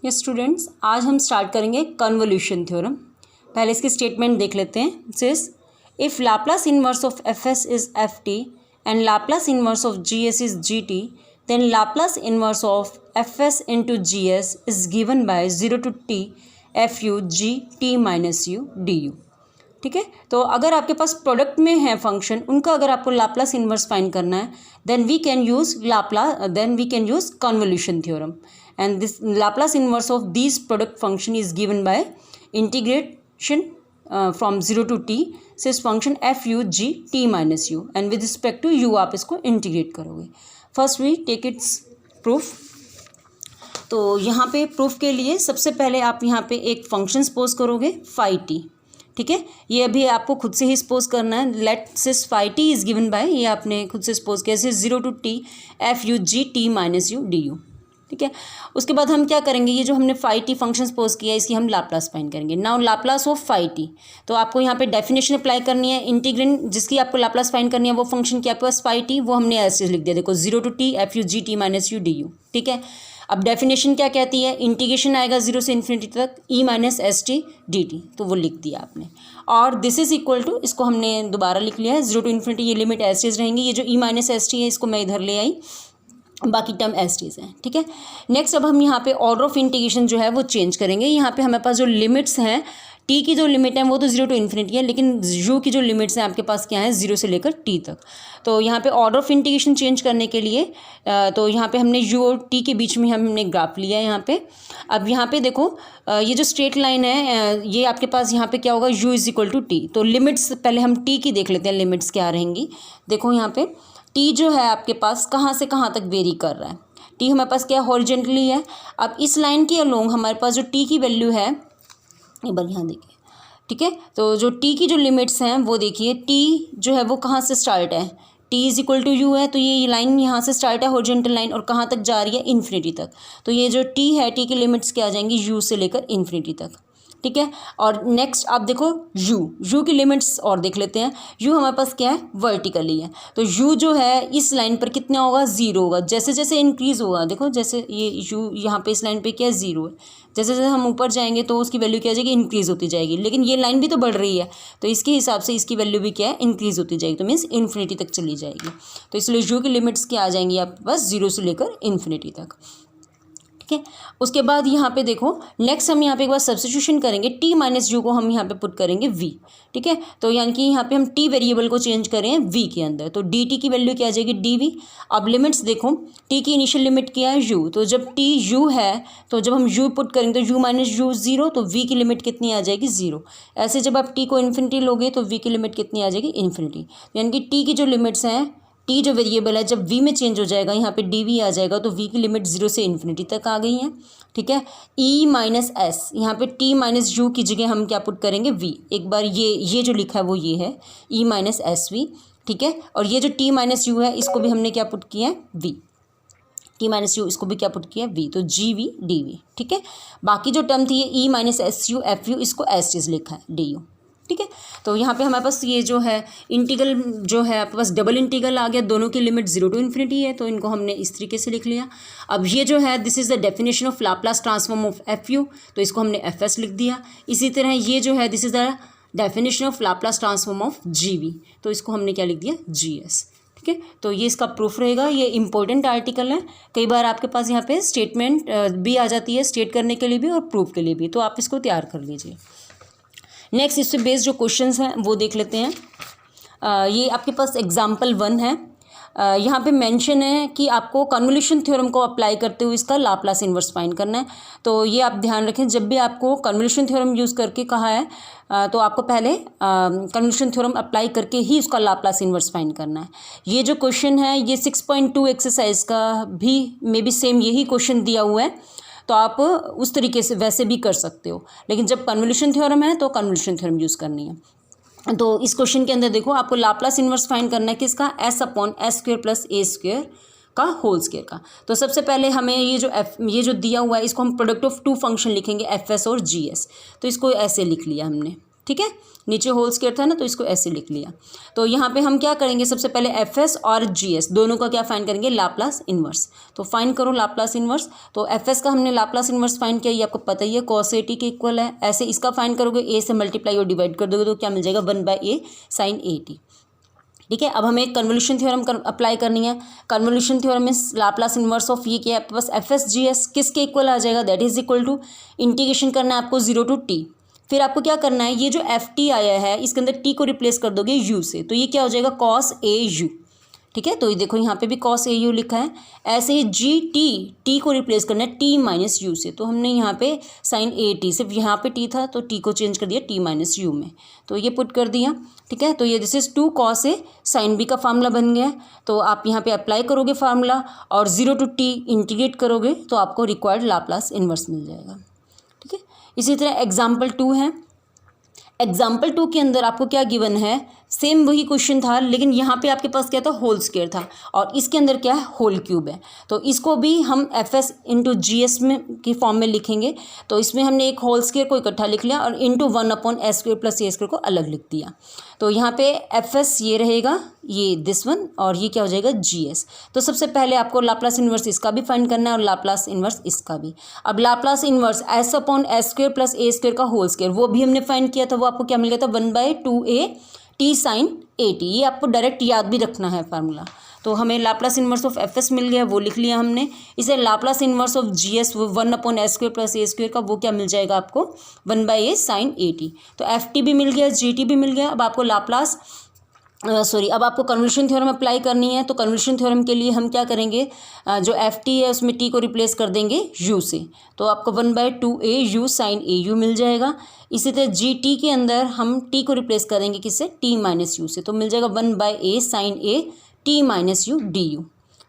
ये स्टूडेंट्स आज हम स्टार्ट करेंगे कन्वोल्यूशन थ्योरम। पहले इसकी स्टेटमेंट देख लेते हैं। It says if Laplace inverse of F S is F T and Laplace inverse of G S is G T then Laplace inverse of F S into G S is given by 0 to t F U G T minus U D U. ठीक है, तो अगर आपके पास product में है function, उनका अगर आपको लाप्लास इनवर्स फाइंड करना है then we can use convolution theorem and this Laplace inverse of these product function is given by integration from 0 to t says function f u g t minus u and with respect to u आप इसको integrate करोगे। First we take its proof. तो यहाँ पे proof के लिए सबसे पहले आप यहाँ पे एक फंक्शन सपोज करोगे फाई टी। ठीक है, ये अभी आपको खुद से ही सपोज करना है। Let this phi T is given by, ये आपने खुद से सपोज किया, 0 to t F U G T minus U D U. ठीक है, उसके बाद हम क्या करेंगे, ये जो हमने फाई टी फंक्शन सपोज किया है इसकी हम लाप्लास फाइंड करेंगे। Now Laplace of phi T, तो आपको यहाँ पे डेफिनेशन अप्लाई करनी है। इंटीग्रेंड जिसकी आपको लाप्लास फाइंड करनी है वो फंक्शन क्या आपके पास फाई टी, वो हमने ऐसे लिख दिया, देखो 0 to t F U G T minus U D U. ठीक है, अब डेफिनेशन क्या कहती है, इंटीग्रेशन आएगा 0 से इन्फिनिटी तक e minus s t d t, तो वो लिख दिया आपने। और दिस इज इक्वल टू, इसको हमने दोबारा लिख लिया है 0 to इन्फिनिटी, ये लिमिट एस टीज रहेंगी। ये जो ई माइनस एस टी है इसको मैं इधर ले आई, बाकी टर्म एस टीज हैं। ठीक है, नेक्स्ट अब हम यहाँ पे ऑर्डर ऑफ इंटीग्रेशन जो है वो चेंज करेंगे। यहाँ पे हमारे पास जो लिमिट्स हैं, टी की जो लिमिट है वो तो 0 to इन्फिनिटी है, लेकिन यू की जो लिमिट्स हैं आपके पास क्या है 0 से लेकर टी तक। तो यहाँ पे ऑर्डर ऑफ इंटीग्रेशन चेंज करने के लिए तो यहाँ पे हमने यू और टी के बीच में हमने ग्राफ लिया है यहाँ पे। अब यहाँ पे देखो ये जो स्ट्रेट लाइन है ये आपके पास यहाँ पे क्या होगा, U is equal to T. तो लिमिट्स पहले हम टी की देख लेते हैं, लिमिट्स क्या रहेंगी। देखो यहाँ पे टी जो है आपके पास कहाँ से कहाँ तक वेरी कर रहा है। टी हमारे पास क्या हॉरिजेंटली है। अब इस लाइन के अलोंग हमारे पास जो टी की वैल्यू है, एक बार यहाँ देखिए। ठीक है, तो जो टी की जो लिमिट्स हैं वो देखिए, टी जो है वो कहाँ से स्टार्ट है, T is equal to U है, तो ये लाइन यहाँ से स्टार्ट है हॉरिजेंटल लाइन, और कहाँ तक जा रही है, इन्फिनिटी तक। तो ये जो टी है, टी की लिमिट्स क्या आ जाएंगी, यू से लेकर इन्फिनिटी तक। ठीक है, और नेक्स्ट आप देखो यू की लिमिट्स और देख लेते हैं। यू हमारे पास क्या है, वर्टिकली है, तो यू जो है इस लाइन पर कितना होगा, 0 होगा। जैसे जैसे इंक्रीज होगा, देखो जैसे ये यू यहाँ पे इस लाइन पे क्या है, 0 है। जैसे जैसे हम ऊपर जाएंगे तो उसकी वैल्यू क्या आ जाएगी, इंक्रीज होती जाएगी। लेकिन ये लाइन भी तो बढ़ रही है, तो इसके हिसाब से इसकी वैल्यू भी क्या है, इंक्रीज होती जाएगी, तो मीन्स इन्फिनिटी तक चली जाएगी। तो इसलिए यू की लिमिट्स क्या आ जाएंगी आपके पास, 0 से लेकर इन्फिनिटी तक। ठीक है, उसके बाद यहाँ पे देखो नेक्स्ट हम यहाँ पे एक बार सब्स्टिट्यूशन करेंगे, टी माइनस यू को हम यहाँ पे पुट करेंगे वी। ठीक है, तो यानी कि यहाँ पे हम टी वेरिएबल को चेंज करें वी के अंदर, तो डी टी की वैल्यू क्या आ जाएगी, डी वी। अब लिमिट्स देखो, टी की इनिशियल लिमिट क्या है, यू, तो जब टी यू है तो जब हम यू पुट करेंगे तो यू माइनस यू 0, तो वी की लिमिट कितनी आ जाएगी, 0। ऐसे जब आप टी को इन्फिनिटी लोगे तो वी की लिमिट कितनी आ जाएगी, इन्फिनिटी। यानी कि टी की जो लिमिट्स हैं, टी जो वेरिएबल है जब वी में चेंज हो जाएगा, यहाँ पे डी वी आ जाएगा, तो वी की लिमिट 0 से इन्फिनिटी तक आ गई है। ठीक है, ई माइनस एस, यहाँ पे टी माइनस यू की जगह हम क्या पुट करेंगे, वी। एक बार ये जो लिखा है वो ये है ई माइनस एस वी। ठीक है, और ये जो टी माइनस यू है इसको भी हमने क्या पुट किया है, वी। टी माइनस यू इसको भी क्या पुट किया है, वी, तो जी वी डी वी। ठीक है, बाकी जो टर्म थी ये E minus S U F U, इसको एस टीज लिखा है, डी यू। ठीक है, तो यहाँ पे हमारे पास ये जो है इंटीग्रल जो है आपके पास डबल इंटीग्रल आ गया, दोनों की लिमिट 0 to इन्फिनिटी है, तो इनको हमने इस तरीके से लिख लिया। अब ये जो है this is the definition of Laplace transform of F you, तो इसको हमने एफ एस लिख दिया। इसी तरह ये जो है this is the definition of Laplace transform of G V, तो इसको हमने क्या लिख दिया, जी एस। ठीक है, तो ये इसका प्रूफ रहेगा। ये इंपॉर्टेंट आर्टिकल है, कई बार आपके पास यहाँ पे स्टेटमेंट भी आ जाती है स्टेट करने के लिए भी और प्रूफ के लिए भी, तो आप इसको तैयार कर लीजिए। नेक्स्ट इससे बेस्ड जो क्वेश्चंस हैं वो देख लेते हैं। ये आपके पास एग्जाम्पल 1 है। यहाँ पे मेंशन है कि आपको कन्वोल्यूशन थ्योरम को अप्लाई करते हुए इसका लाप्लास इन्वर्स फाइंड करना है। तो ये आप ध्यान रखें, जब भी आपको कन्वोल्यूशन थ्योरम यूज़ करके कहा है तो आपको पहले कन्वोल्यूशन थ्योरम अप्लाई करके ही उसका लाप्लास इन्वर्स फाइंड करना है। ये जो क्वेश्चन है ये 6.2 एक्सरसाइज का भी मे बी सेम यही क्वेश्चन दिया हुआ है, तो आप उस तरीके से वैसे भी कर सकते हो, लेकिन जब कन्वोल्यूशन थ्योरम है तो कन्वोल्यूशन थ्योरम यूज़ करनी है। तो इस क्वेश्चन के अंदर देखो आपको लाप्लास इन्वर्स फाइंड करना है किसका, S upon S square plus A square का होल स्क्वेयर का। तो सबसे पहले हमें ये जो दिया हुआ है इसको हम प्रोडक्ट ऑफ टू फंक्शन लिखेंगे, एफ एस और जी एस, तो इसको ऐसे लिख लिया हमने। ठीक ठीक है, नीचे होल स्क्वायर था ना तो इसको ऐसे लिख लिया। तो यहाँ पे हम क्या करेंगे, सबसे पहले एफ एस और जी एस दोनों का क्या फाइंड करेंगे, लाप्लास इन्वर्स। तो फाइंड करो लाप्लास इन्वर्स। तो एफ एस का हमने लाप्लास इन्वर्स फाइंड किया, ये आपको पता ही है कॉस ए टी के इक्वल है। ऐसे इसका फाइंड करोगे, ए से मल्टीप्लाई और डिवाइड कर दोगे तो क्या मिल जाएगा, 1/a साइन ए टी। ठीक है, अब हमें एक कन्वोल्यूशन थ्योरम अप्लाई करनी है। कन्वोल्यूशन थ्योरम में लाप्लास इन्वर्स ऑफ ये क्या है आपके पास, एफ एस जी एस किसके इक्वल आ जाएगा, that is equal to integration करना है आपको 0 to t। फिर आपको क्या करना है, ये जो एफ टी आया है इसके अंदर टी को रिप्लेस कर दोगे यू से, तो ये क्या हो जाएगा, कॉस ए यू। ठीक है, तो ये देखो यहाँ पे भी कॉस ए यू लिखा है। ऐसे ही जी टी को रिप्लेस करना है टी माइनस यू से, तो हमने यहाँ पे साइन ए टी, सिर्फ यहाँ पे टी था तो टी को चेंज कर दिया टी माइनस यू में, तो ये पुट कर दिया। ठीक है, तो ये this is 2 cos A sine B का फार्मूला बन गया। तो आप यहाँ पे अप्लाई करोगे फार्मूला और 0 to t इंटीग्रेट करोगे तो आपको रिक्वायर्ड लाप्लास इन्वर्स मिल जाएगा। ठीक है, इसी तरह एग्जाम्पल 2 है। एग्जाम्पल 2 के अंदर आपको क्या गिवन है, सेम वही क्वेश्चन था लेकिन यहाँ पे आपके पास क्या था, होल स्क्वायर था और इसके अंदर क्या है, होल क्यूब है। तो इसको भी हम F S into G S में की फॉर्म में लिखेंगे। तो इसमें हमने एक होल स्क्वायर को इकट्ठा लिख लिया और into 1/s² plus A square को अलग लिख दिया। तो यहाँ पे एफ एस ये रहेगा, ये दिस वन, और ये क्या हो जाएगा, जी एस। तो सबसे पहले आपको लाप्लास इन्वर्स इसका भी फाइंड करना है और लाप्लास इन्वर्स इसका भी। अब Laplace inverse s/s² plus A square का होल स्क्वायर वो भी हमने फाइंड किया था, वो आपको क्या मिल गया था, 1/2a T sign A T. ये आपको डायरेक्ट याद भी रखना है फार्मूला। तो हमें Laplace inverse of F S मिल गया, वो लिख लिया हमने। इसे Laplace inverse of G S 1/s² plus A square का वो क्या मिल जाएगा आपको, 1/a साइन ए टी। तो एफ टी भी मिल गया, जी टी भी मिल गया। अब आपको अब आपको कन्वोल्यूशन थ्योरम अप्लाई करनी है। तो कन्वोल्यूशन थ्योरम के लिए हम क्या करेंगे, जो एफ टी है उसमें टी को रिप्लेस कर देंगे यू से, तो आपको 1/2a U sine A U मिल जाएगा। इसी तरह जी टी के अंदर हम टी को रिप्लेस करेंगे किससे, टी माइनस यू से, तो मिल जाएगा 1/a sine A T minus U D U.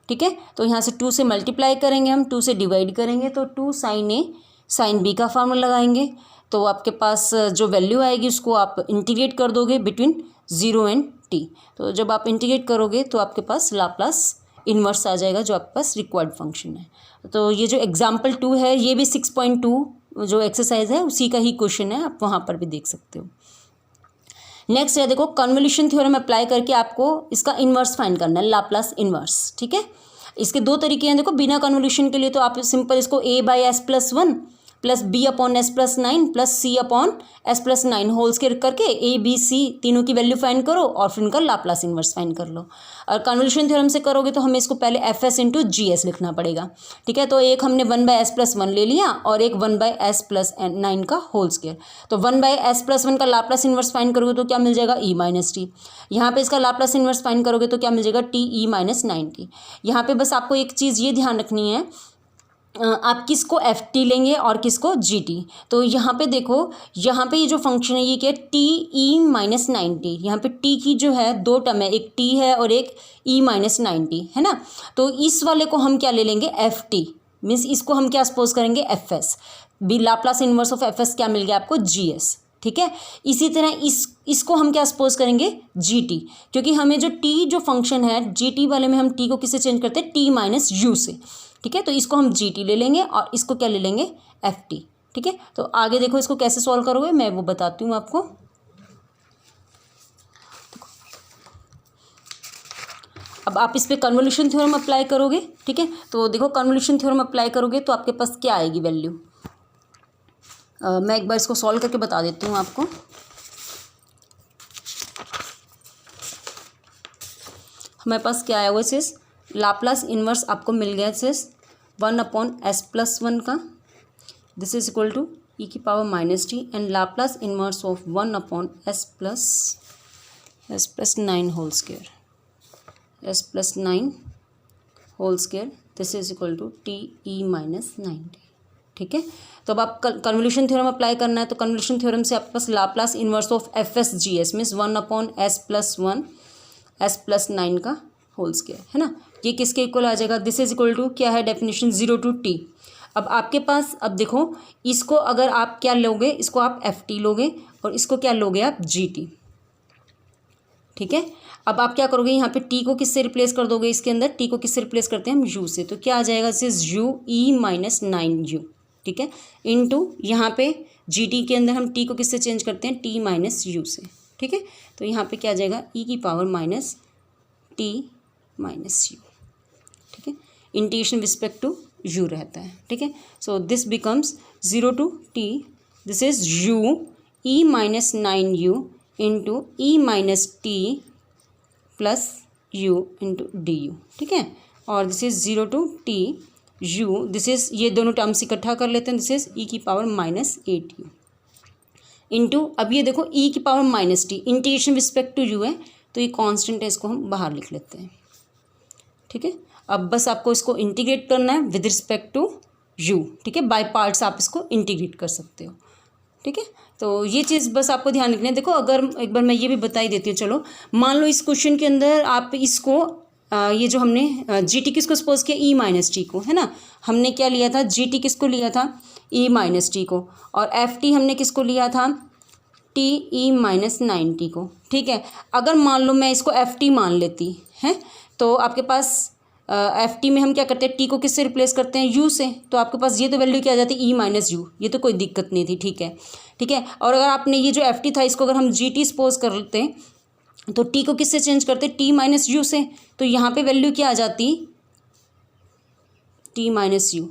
ठीक है, तो यहाँ से 2 से मल्टीप्लाई करेंगे, हम 2 से डिवाइड करेंगे तो 2 साइन ए साइन बी का फार्मूला लगाएंगे। तो आपके पास जो वैल्यू आएगी उसको आप इंटीग्रेट कर दोगे बिटवीन 0 and t। तो जब आप इंटीग्रेट करोगे तो आपके पास लाप्लास इन्वर्स आ जाएगा जो आपके पास रिक्वायर्ड फंक्शन है। तो ये जो एग्जाम्पल 2 है ये भी 6.2 जो एक्सरसाइज है उसी का ही क्वेश्चन है, आप वहाँ पर भी देख सकते हो। नेक्स्ट है, देखो कन्वोल्यूशन थ्योरम अप्लाई करके आपको इसका इन्वर्स फाइंड करना है, लाप्लास इन्वर्स। ठीक है, इसके 2 तरीके हैं। देखो बिना कन्वोल्यूशन के लिए तो आप सिंपल इसको a/s+1 plus b/s+9 plus c/s+9 whole square करके ए बी सी तीनों की वैल्यू फाइंड करो और फिर उनका लाप्लास इन्वर्स फाइंड कर लो। और कन्वोल्यूशन थ्योरम से करोगे तो हमें इसको पहले F S into G S लिखना पड़ेगा। ठीक है, तो एक हमने 1/s+1 ले लिया और एक 1/s+9 का होल स्क्वायर। तो 1/s+1 का लाप्लास इन्वर्स फाइंड करोगे तो क्या मिल जाएगा, e माइनस टी। यहाँ पे इसका लाप्लास इन्वर्स फाइंड करोगे तो क्या मिल जाएगा, टी ई माइनस 9t। यहाँ पे बस आपको एक चीज़ ये ध्यान रखनी है, आप किसको एफ टी लेंगे और किसको जी टी। तो यहाँ पे देखो, यहाँ पे ये जो फंक्शन है ये क्या है, टी ई माइनस 9t। यहाँ पे टी की जो है 2 टर्म है, एक टी है और एक ई माइनस 9t है ना। तो इस वाले को हम क्या ले लेंगे, एफ टी, मीन्स इसको हम क्या सपोज करेंगे, F S. B Laplace inverse of F S क्या मिल गया आपको, जी एस। ठीक है, इसी तरह इसको हम क्या सपोज करेंगे, जी टी, क्योंकि हमें जो टी जो फंक्शन है जी टी वाले में हम टी को किससे चेंज करते हैं, टी माइनस यू से। ठीक है, तो इसको हम जी टी ले लेंगे और इसको क्या ले लेंगे, एफ टी। ठीक है, तो आगे देखो इसको कैसे सॉल्व करोगे मैं वो बताती हूँ आपको। अब आप इस पर कन्वोल्यूशन थ्योरम अप्लाई करोगे। ठीक है, तो देखो कन्वोल्यूशन थ्योरम अप्लाई करोगे तो आपके पास क्या आएगी वैल्यू, मैं एक बार इसको सॉल्व करके बता देती हूँ आपको। हमारे पास क्या आया हुआ इस लाप्लास इन्वर्स आपको मिल गया इस 1/s+1 का, this is equal to e की power minus T and Laplace inverse of 1/s+9 whole square, s+9 whole square, this is equal to T E minus 9t। ठीक है, तो अब आप कन्वोल्यूशन थ्योरम अप्लाई करना है। तो कन्वोल्यूशन थ्योरम से आपके पास Laplace inverse of F S G S means 1/s+1 s+9 का होल स्क्वायर है ना, ये किसके इक्वल आ जाएगा, दिस इज इक्वल टू क्या है डेफिनेशन, 0 to t। अब आपके पास, अब देखो इसको अगर आप क्या लोगे, इसको आप एफ टी लोगे और इसको क्या लोगे आप, जी टी। ठीक है, अब आप क्या करोगे, यहाँ पे टी को किससे रिप्लेस कर दोगे, इसके अंदर टी को किससे रिप्लेस करते हैं हम, यू से। तो क्या आ जाएगा, this is U E minus 9u। ठीक है, इनटू यहाँ पे जी टी के अंदर हम टी को किससे चेंज करते हैं, टी माइनस यू से, ठीक है। तो यहाँ पे क्या आ जाएगा, ई की power minus T minus you, ठीक है, इंटीग्रेशन रिस्पेक्ट टू यू रहता है, ठीक है। So this becomes 0 to T, this is U E minus 9u into E minus T plus U into D U, ठीक है। और this is 0 to T U, this is, ये दोनों terms इकट्ठा कर लेते हैं, दिस इज ई की पावर माइनस 8u इंटू, अब ये देखो ई की power minus T, integration respect to U है तो ये कांस्टेंट है, इसको हम बाहर लिख लेते हैं, ठीक है। अब बस आपको इसको इंटीग्रेट करना है विद रिस्पेक्ट टू यू, ठीक है, बाय पार्ट्स आप इसको इंटीग्रेट कर सकते हो, ठीक है। तो ये चीज़ बस आपको ध्यान रखनी है। देखो अगर एक बार मैं ये भी बता ही देती हूँ, चलो मान लो इस क्वेश्चन के अंदर आप इसको ये जो हमने जी टी किसको सपोज किया, ई माइनस टी को, है ना, हमने क्या लिया था, जी टी किसको लिया था, ई माइनस टी को, और एफ टी हमने किसको लिया था, टी ई माइनस 9t को, ठीक है। अगर मान लो मैं इसको एफ टी मान लेती है तो आपके पास एफ टी में हम क्या करते हैं, टी को किससे रिप्लेस करते हैं, यू से, तो आपके पास ये तो वैल्यू क्या आ जाती है, ई माइनस यू, ये तो कोई दिक्कत नहीं थी, ठीक है, ठीक है। और अगर आपने ये जो एफ टी था इसको अगर हम जी टी सपोज कर लेते हैं तो टी को किससे चेंज करते, टी माइनस यू से, तो यहाँ पे वैल्यू क्या आ जाती, टी माइनस यू,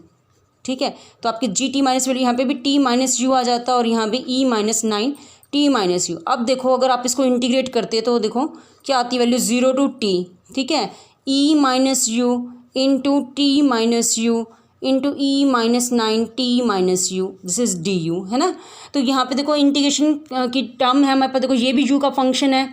ठीक है। तो आपके जी टी माइनस वैल्यू यहाँ पे भी टी माइनस यू आ जाता और यहाँ पे ई माइनस 9 टी माइनस यू। अब देखो अगर आप इसको इंटीग्रेट करते हैं तो देखो क्या आती है वैल्यू, 0 टू टी, ठीक है, E minus U into T minus U into E minus 9 T minus U, this is D U, है ना। तो यहाँ पे देखो इंटीग्रेशन की टर्म है हमारे पास, देखो ये भी यू का फंक्शन है,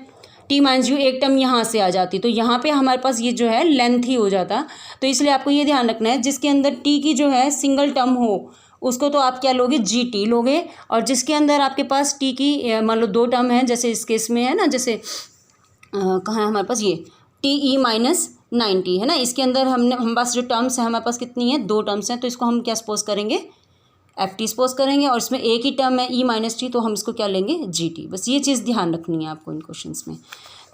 टी माइनस यू एक टर्म यहाँ से आ जाती, तो यहाँ पे हमारे पास ये जो है लेंथ ही हो जाता। तो इसलिए आपको ये ध्यान रखना है जिसके अंदर टी की जो है सिंगल टर्म हो उसको तो आप क्या लोगे, जी टी लोगे, और जिसके अंदर आपके पास टी की मान लो 2 टर्म है, जैसे इस केस में है ना, जैसे कहाँ है हमारे पास ये टी ई माइनस 9t है ना, इसके अंदर हमारे पास जो टर्म्स है हमारे पास कितनी है, 2 टर्म्स हैं, तो इसको हम क्या सपोज करेंगे, एफ टी सपोज करेंगे, और इसमें एक ही टर्म है ई माइनस टी, तो हम इसको क्या लेंगे, जी टी। बस ये चीज़ ध्यान रखनी है आपको इन क्वेश्चंस में।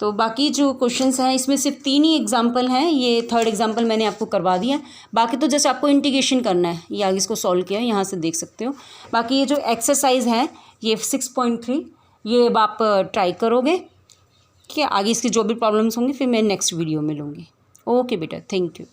तो बाकी जो क्वेश्चंस हैं इसमें सिर्फ 3 ही एग्जाम्पल हैं, ये 3rd एग्जाम्पल मैंने आपको करवा दिया, बाकी तो जैसे आपको इंटीग्रेशन करना है, ये आगे इसको सॉल्व किया है, यहाँ से देख सकते हो। बाकी ये जो एक्सरसाइज है ये 6.3 ये अब आप ट्राई करोगे, ठीक है। आगे इसकी जो भी प्रॉब्लम्स होंगी फिर मैं नेक्स्ट वीडियो में लूँगी। ओके बेटा, थैंक यू।